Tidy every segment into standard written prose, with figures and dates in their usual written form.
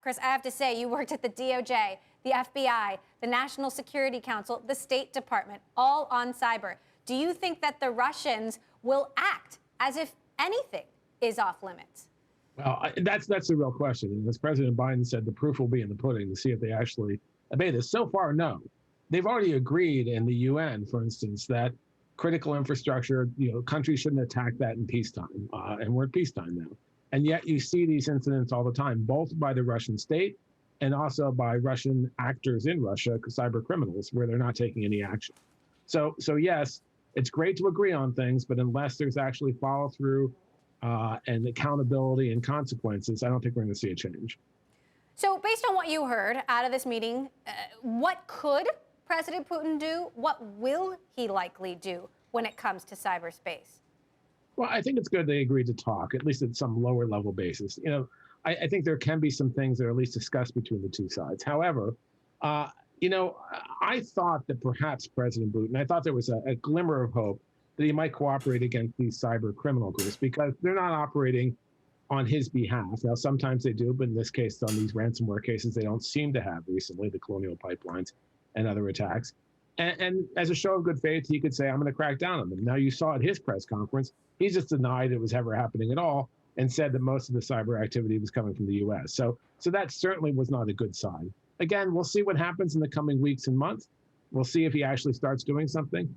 Chris, I have to say, you worked at the DOJ, the FBI, the National Security Council, the State Department, all on cyber. Do you think that the Russians will act as if anything is off limits? Well, that's the real question. And as President Biden said, the proof will be in the pudding to see if they actually obey this. So far, no. They've already agreed in the UN, for instance, that critical infrastructure, countries shouldn't attack that in peacetime. And we're at peacetime now. And yet you see these incidents all the time, both by the Russian state and also by Russian actors in Russia, cyber criminals, where they're not taking any action. So yes, it's great to agree on things, but unless there's actually follow through and accountability and consequences, I don't think we're going to see a change. So based on what you heard out of this meeting, what could President Putin do? What will he likely do when it comes to cyberspace? Well, I think it's good they agreed to talk, at least at some lower level basis. I think there can be some things that are at least discussed between the two sides. However, I thought that perhaps President Putin, I thought there was a glimmer of hope that he might cooperate against these cyber criminal groups because they're not operating on his behalf. Now, sometimes they do, but in this case, on these ransomware cases, they don't seem to have recently, the Colonial Pipelines and other attacks. And as a show of good faith, he could say, I'm going to crack down on them. Now, you saw at his press conference, he just denied it was ever happening at all and said that most of the cyber activity was coming from the U.S. So that certainly was not a good sign. Again, we'll see what happens in the coming weeks and months. We'll see if he actually starts doing something.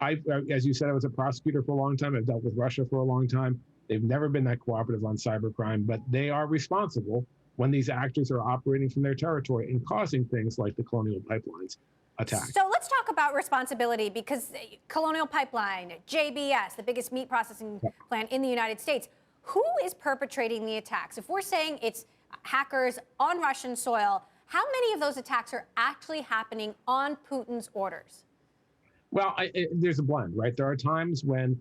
As you said, I was a prosecutor for a long time. I've dealt with Russia for a long time. They've never been that cooperative on cybercrime, but they are responsible when these actors are operating from their territory and causing things like the Colonial Pipelines attack. So let's talk about responsibility, because Colonial Pipeline, JBS, the biggest meat processing plant in the United States, who is perpetrating the attacks? If we're saying it's hackers on Russian soil, how many of those attacks are actually happening on Putin's orders? Well, there's a blend, right? There are times when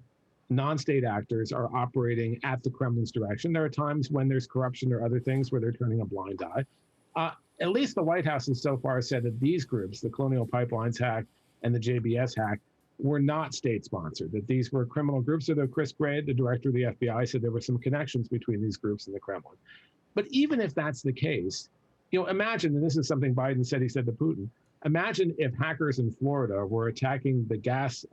non-state actors are operating at the Kremlin's direction. There are times when there's corruption or other things where they're turning a blind eye. At least the White House has so far said that these groups, the Colonial Pipelines hack and the JBS hack, were not state-sponsored, that these were criminal groups. So Chris Painter, the director of the FBI, said there were some connections between these groups and the Kremlin. But even if that's the case, imagine, and this is something Biden said, he said to Putin, imagine if hackers in Florida were attacking the gas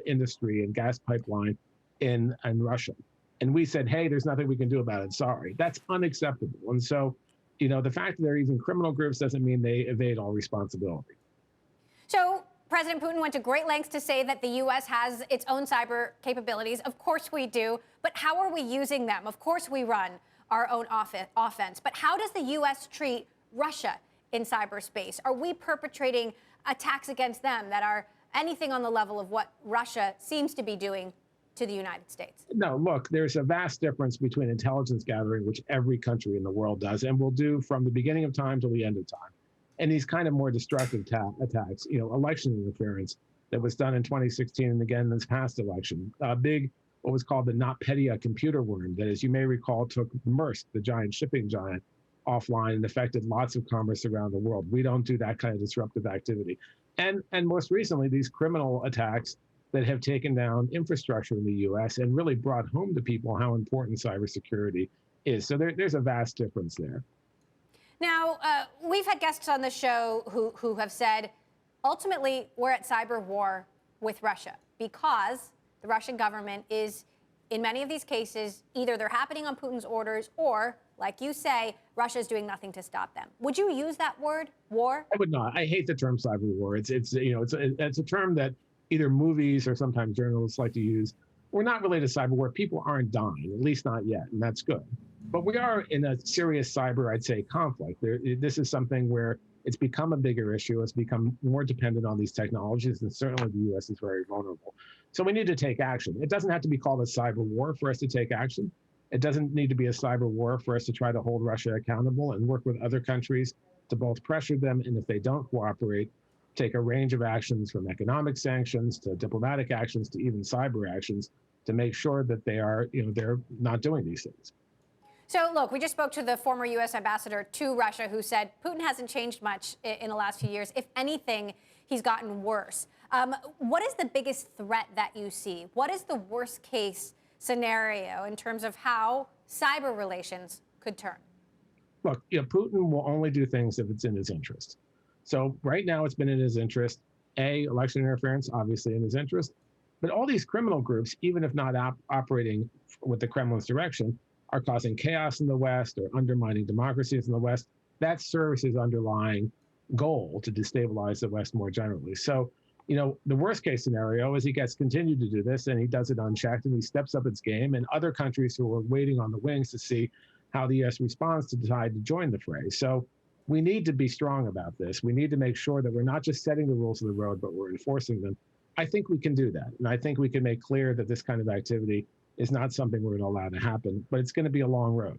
industry and gas pipeline in Russia. And we said, hey, there's nothing we can do about it. Sorry. That's unacceptable. And so, the fact that they're even criminal groups doesn't mean they evade all responsibility. So President Putin went to great lengths to say that the U.S. has its own cyber capabilities. Of course we do. But how are we using them? Of course we run our own offense. But how does the U.S. treat Russia in cyberspace? Are we perpetrating attacks against them that are anything on the level of what Russia seems to be doing to the United States? No, look, there's a vast difference between intelligence gathering, which every country in the world does and will do from the beginning of time till the end of time, and these kind of more destructive attacks, election interference that was done in 2016 and again this past election. Big, what was called the NotPetya computer worm that, as you may recall, took Maersk, the giant shipping giant, offline and affected lots of commerce around the world. We don't do that kind of disruptive activity. And most recently, these criminal attacks that have taken down infrastructure in the U.S. and really brought home to people how important cybersecurity is. So there's a vast difference there. Now, we've had guests on the show who have said, ultimately, we're at cyber war with Russia because the Russian government is, in many of these cases, either they're happening on Putin's orders or, like you say, Russia is doing nothing to stop them. Would you use that word, war? I would not. I hate the term cyber war. It's a term that either movies or sometimes journalists like to use. We're not related to cyber war. People aren't dying, at least not yet, and that's good. But we are in a serious cyber, I'd say, conflict. This is something where it's become a bigger issue. It's become more dependent on these technologies, and certainly the U.S. is very vulnerable. So we need to take action. It doesn't have to be called a cyber war for us to take action. It doesn't need to be a cyber war for us to try to hold Russia accountable and work with other countries to both pressure them, and if they don't cooperate, take a range of actions from economic sanctions to diplomatic actions to even cyber actions to make sure that they are, they're not doing these things. So, look, we just spoke to the former U.S. ambassador to Russia who said Putin hasn't changed much in the last few years. If anything, he's gotten worse. What is the biggest threat that you see? What is the worst case scenario in terms of how cyber relations could turn? look, Putin will only do things if it's in his interest. So right now it's been in his interest. Election interference, obviously in his interest. But all these criminal groups, even if not operating with the Kremlin's direction, are causing chaos in the West or undermining democracies in the West. That serves his underlying goal to destabilize the West more generally. So, the worst case scenario is he gets continued to do this and he does it unchecked and he steps up its game, and other countries who are waiting on the wings to see how the U.S. responds to decide to join the fray. So we need to be strong about this. We need to make sure that we're not just setting the rules of the road, but we're enforcing them. I think we can do that. And I think we can make clear that this kind of activity is not something we're going to allow to happen, but it's going to be a long road.